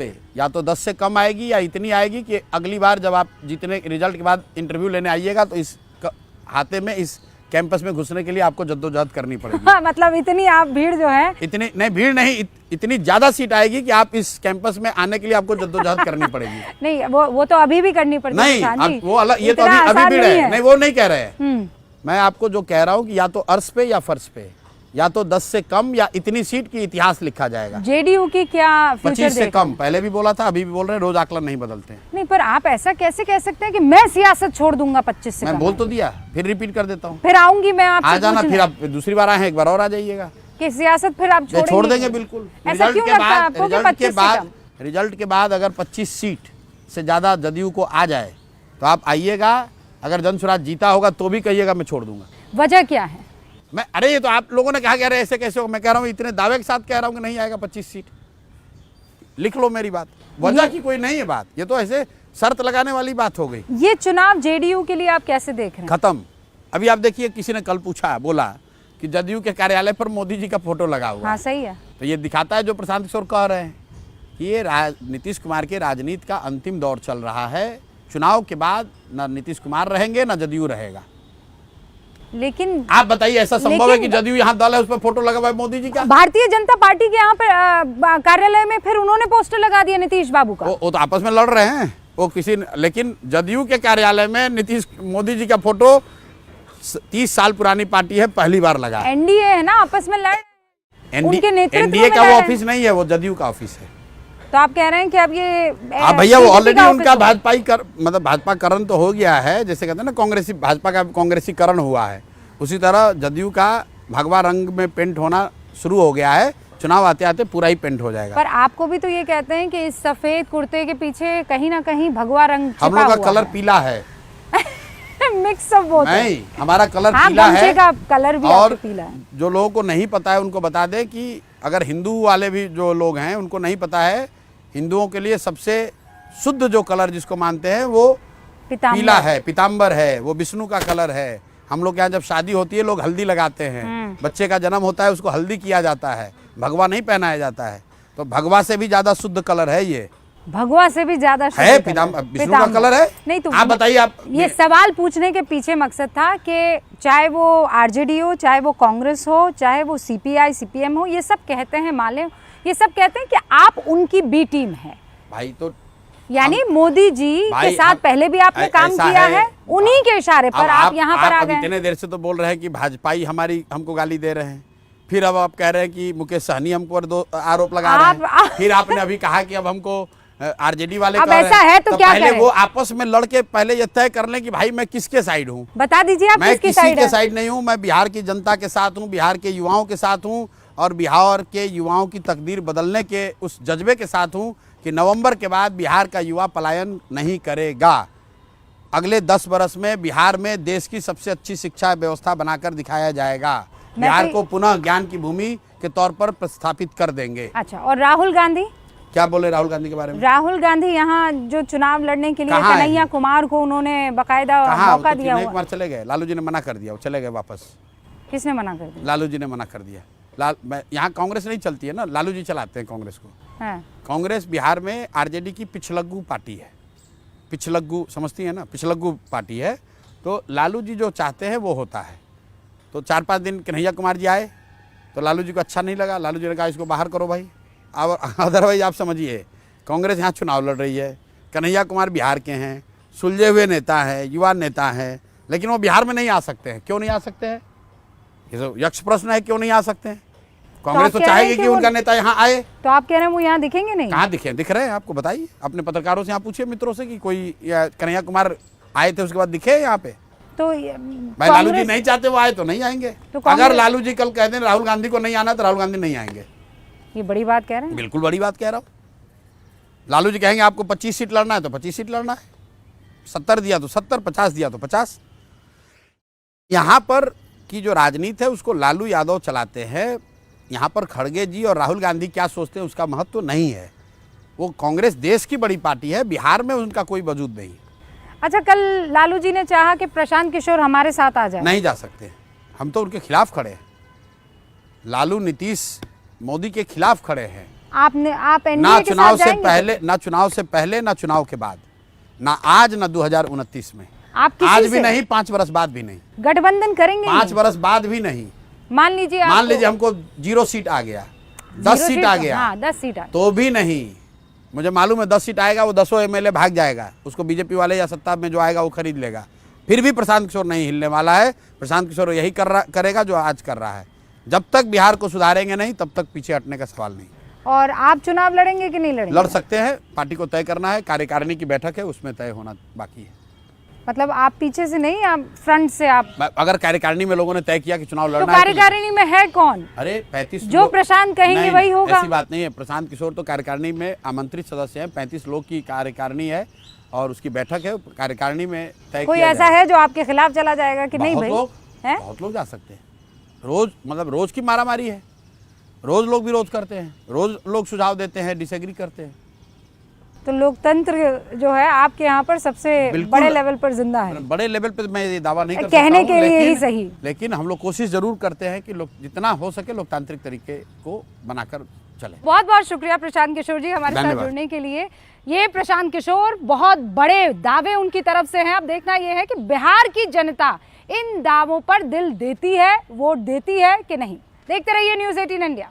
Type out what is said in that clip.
पे, या तो 10 से कम आएगी या इतनी आएगी कि अगली बार जब आप जीतने रिजल्ट के बाद इंटरव्यू लेने आइएगा तो इस हाथे में इस कैंपस में घुसने के लिए आपको जद्दोजहद करनी पड़ेगी। हाँ, मतलब इतनी आप भीड़ जो है, इतनी नहीं भीड़ नहीं, इतनी ज्यादा सीट आएगी कि आप इस कैंपस में आने के लिए आपको जद्दोजहद करनी पड़ेगी। नहीं वो तो अभी भी करनी पड़ती है नहीं, वो अलग, ये तो अभी भीड़ है। नहीं, वो नहीं कह रहे हैं। मैं आपको जो कह रहा हूँ कि या तो अर्श पे या फर्श पे, या तो 10 से कम या इतनी सीट की इतिहास लिखा जाएगा। जेडीयू की क्या फ्यूचर 25 से कम, पहले भी बोला था, अभी भी बोल रहे हैं, रोज आकलन नहीं बदलते। नहीं, पर आप ऐसा कैसे कह सकते हैं कि मैं सियासत छोड़ दूंगा 25 से मैं कम? बोल तो दिया, फिर रिपीट कर देता हूँ। फिर आऊंगी मैं आपसे, आ जाना, फिर आप दूसरी बार आए हैं, एक बार और आ जाइएगा कि सियासत फिर आप छोड़ देंगे। बिल्कुल। रिजल्ट के बाद अगर 25 सीट से ज्यादा जदयू को आ जाए तो आप आइएगा। अगर जनसुराज जीता होगा तो भी कहिएगा मैं छोड़ दूंगा। वजह क्या है? मैं, अरे ये तो आप लोगों ने कहा कह रहे ऐसे कैसे हो, मैं कह रहा हूँ इतने दावे के साथ कह रहा हूँ कि नहीं आएगा 25 सीट। लिख लो मेरी बात, वजह की कोई नहीं है बात, ये तो ऐसे शर्त लगाने वाली बात हो गई। ये चुनाव जेडीयू के लिए आप कैसे देख रहे हैं? खत्म। अभी आप देखिए, किसी ने कल पूछा, बोला कि जदयू के कार्यालय पर मोदी जी का फोटो लगा हुआ। हाँ, सही है। तो ये दिखाता है जो प्रशांत किशोर कह रहे हैं कि ये नीतीश कुमार के राजनीति का अंतिम दौर चल रहा है। चुनाव के बाद न नीतीश कुमार रहेंगे न जदयू रहेगा। लेकिन आप बताइए, ऐसा संभव है कि जदयू यहाँ दल है उस पर फोटो लगा हुआ है मोदी जी का? भारतीय जनता पार्टी के यहाँ पर कार्यालय में फिर उन्होंने पोस्टर लगा दिया नीतीश बाबू का। वो तो आपस में लड़ रहे हैं वो किसी, लेकिन जदयू के कार्यालय में नीतीश मोदी जी का फोटो 30 साल पुरानी पार्टी है, पहली बार लगा। एनडीए है ना, आपस में लड़, उनके नेतृत्व एनडीए का वो ऑफिस नहीं है, वो जदयू का ऑफिस है। तो आप कह रहे हैं कि अब ये भैया वो ऑलरेडी उनका मतलब भाजपाकरण तो हो गया है, जैसे कहते हैं ना कांग्रेसी, भाजपा का कांग्रेसीकरण हुआ है, उसी तरह जदयू का भगवा रंग में पेंट होना शुरू हो गया है। चुनाव आते आते पूरा ही पेंट हो जाएगा। पर आपको भी तो ये कहते हैं कि इस सफेद कुर्ते के पीछे कहीं ना कहीं भगवा रंग छिपा हम लोग का हुआ कलर है। पीला है। मिक्स ऑफ बोथ है। नहीं, हमारा कलर हाँ, पीला है। का कलर भी और पीला है। जो लोगों को नहीं पता है उनको बता दें कि अगर हिंदू वाले भी जो लोग हैं उनको नहीं पता है, हिंदुओं के लिए सबसे शुद्ध जो कलर जिसको मानते हैं वो पीला है, पीताम्बर है, वो विष्णु का कलर है। हम लोग यहाँ जब शादी होती है लोग हल्दी लगाते हैं, बच्चे का जन्म होता है उसको हल्दी किया जाता है, भगवा नहीं पहनाया जाता है। तो भगवा से भी ज्यादा शुद्ध कलर है ये, भगवा से भी ज्यादा है विष्णु का कलर है। नहीं तो आप बताइए, आप ये सवाल पूछने के पीछे मकसद था कि चाहे वो आरजेडी हो, चाहे वो कांग्रेस हो, चाहे वो सीपीआई सीपीएम हो, ये सब कहते हैं, माले ये सब कहते हैं कि आप उनकी बी टीम है भाई। तो यानी मोदी जी के साथ पहले भी आपने काम किया है, उन्हीं के इशारे पर आप यहाँ पर आ गए। इतने देर से तो बोल रहे हैं कि भाजपाई हमारी हमको गाली दे रहे हैं, फिर अब आप कह रहे हैं कि मुकेश सहनी हम पर दो आरोप लगा रहे हैं, फिर आपने अभी कहा कि अब हमको आरजेडी वाले अब ऐसा है तो क्या पहले वो आपस में लड़के पहले ये तय कर लें कि भाई मैं किसके साइड हूँ। बता दीजिए आप मैं किसकी किसी के साइड नहीं हूँ, मैं बिहार की जनता के साथ हूँ, बिहार के युवाओं के साथ हूँ और बिहार के युवाओं की तकदीर बदलने के उस जज्बे के साथ हूँ कि नवंबर के बाद बिहार का युवा पलायन नहीं करेगा। अगले 10 वर्ष में बिहार में देश की सबसे अच्छी शिक्षा व्यवस्था बनाकर दिखाया जाएगा। बिहार को पुनः ज्ञान की भूमि के तौर पर प्रस्थापित कर देंगे। अच्छा, और राहुल गांधी क्या बोले राहुल गांधी के बारे में? राहुल गांधी यहाँ जो चुनाव लड़ने के लिए कन्हैया कुमार को उन्होंने बकायदा मौका दिया। कन्हैया कुमार चले गए, लालू जी ने मना कर दिया, वो चले गए वापस। किसने मना कर दिया? लालू जी ने मना कर दिया। यहाँ कांग्रेस नहीं चलती है ना, लालू जी चलाते हैं कांग्रेस को। कांग्रेस बिहार में आरजेडी की पिछलग्गू पार्टी है, पिछलग्गू समझती है ना, पिछलग्गू पार्टी है। तो लालू जी जो चाहते हैं वो होता है। तो 4-5 दिन कन्हैया कुमार जी आए तो लालू जी को अच्छा नहीं लगा, लालू जी ने कहा इसको बाहर करो भाई। अब अदरवाइज आप समझिए, कांग्रेस यहाँ चुनाव लड़ रही है, कन्हैया कुमार बिहार के हैं, सुलझे हुए नेता हैं, युवा नेता हैं, लेकिन वो बिहार में नहीं आ सकते हैं। क्यों नहीं आ सकते हैं? ये तो यक्ष प्रश्न है, क्यों नहीं आ सकते हैं? कांग्रेस तो चाहेगी कि उनका नेता यहाँ आए। तो आप कह रहे हैं वो यहाँ दिखेंगे नहीं? कहाँ दिखे? दिख रहे हैं आपको, बताइए अपने पत्रकारों से, यहाँ पूछिए मित्रों से कि कोई कन्हैया कुमार आए थे उसके बाद दिखे यहाँ पे? तो भाई लालू जी नहीं चाहते वो आए तो नहीं आएंगे। तो अगर लालू जी कल कह दें राहुल गांधी को नहीं आना तो राहुल गांधी नहीं आएंगे। ये बड़ी बात कह रहे हैं? बिल्कुल बड़ी बात कह रहा हूँ। लालू जी कहेंगे आपको 25 सीट लड़ना है तो 25 सीट लड़ना है, 70 दिया तो 70, 50 दिया तो 50। यहाँ पर की जो राजनीति है उसको लालू यादव चलाते हैं। यहाँ पर खड़गे जी और राहुल गांधी क्या सोचते हैं उसका महत्व तो नहीं है। वो कांग्रेस देश की बड़ी पार्टी है, बिहार में उनका कोई वजूद नहीं। अच्छा, कल लालू जी ने चाहा कि प्रशांत किशोर हमारे साथ आ जाए। नहीं जा सकते, हम तो उनके खिलाफ खड़े हैं। लालू नीतीश मोदी के खिलाफ खड़े हैं। आप ना एनडीए के चुनाव साथ से जाएंगे? पहले, ना चुनाव से पहले, ना चुनाव के बाद, ना आज, ना 2029 में, आप किसी आज भी से नहीं, 5 वर्ष बाद भी नहीं, गठबंधन करेंगे? 5 वर्ष बाद भी नहीं। मान लीजिए हमको 0 सीट आ गया, 10 सीट आ गया, हाँ 10 सीट तो भी नहीं। मुझे मालूम है 10 सीट आएगा, वो 10 एमएलए भाग जाएगा, उसको बीजेपी वाले या सत्ता में जो आएगा वो खरीद लेगा। फिर भी प्रशांत किशोर नहीं हिलने वाला है। प्रशांत किशोर यही करेगा जो आज कर रहा है। जब तक बिहार को सुधारेंगे नहीं, तब तक पीछे हटने का सवाल नहीं। और आप चुनाव लड़ेंगे कि नहीं लड़ेंगे? लड़ सकते हैं, पार्टी को तय करना है, कार्यकारिणी की बैठक है, उसमें तय होना बाकी है। मतलब आप पीछे से नहीं, आप फ्रंट से? आप अगर कार्यकारिणी में लोगों ने तय किया कि चुनाव तो लड़ना है, कार्यकारिणी में है कौन? अरे 35 जो प्रशांत कहेंगे वही होगा। ऐसी बात नहीं है। प्रशांत किशोर तो कार्यकारिणी में आमंत्रित सदस्य हैं। 35 लोग की कार्यकारिणी है और उसकी बैठक है, कार्यकारिणी में तय कोई किया ऐसा जाएगा। है जो आपके खिलाफ चला जाएगा कि नहीं भाई? बहुत लोग जा सकते हैं। रोज की मारामारी है, रोज लोग विरोध करते हैं, रोज लोग सुझाव देते हैं, डिसएग्री करते हैं। तो लोकतंत्र जो है आपके यहाँ पर सबसे बड़े लेवल पर जिंदा है। बड़े लेवल पर मैं ये दावा नहीं कर सकता कहने हूं, के लिए ही सही। लेकिन हम लोग कोशिश जरूर करते हैं कि लोग जितना हो सके लोकतांत्रिक तरीके को बनाकर चले। बहुत बहुत शुक्रिया प्रशांत किशोर जी हमारे साथ जुड़ने के लिए। ये प्रशांत किशोर, बहुत बड़े दावे उनकी तरफ से हैं। अब देखना यह है कि बिहार की जनता इन दावों पर दिल देती है, वोट देती है कि नहीं। देखते रहिए न्यूज़ 18 इंडिया।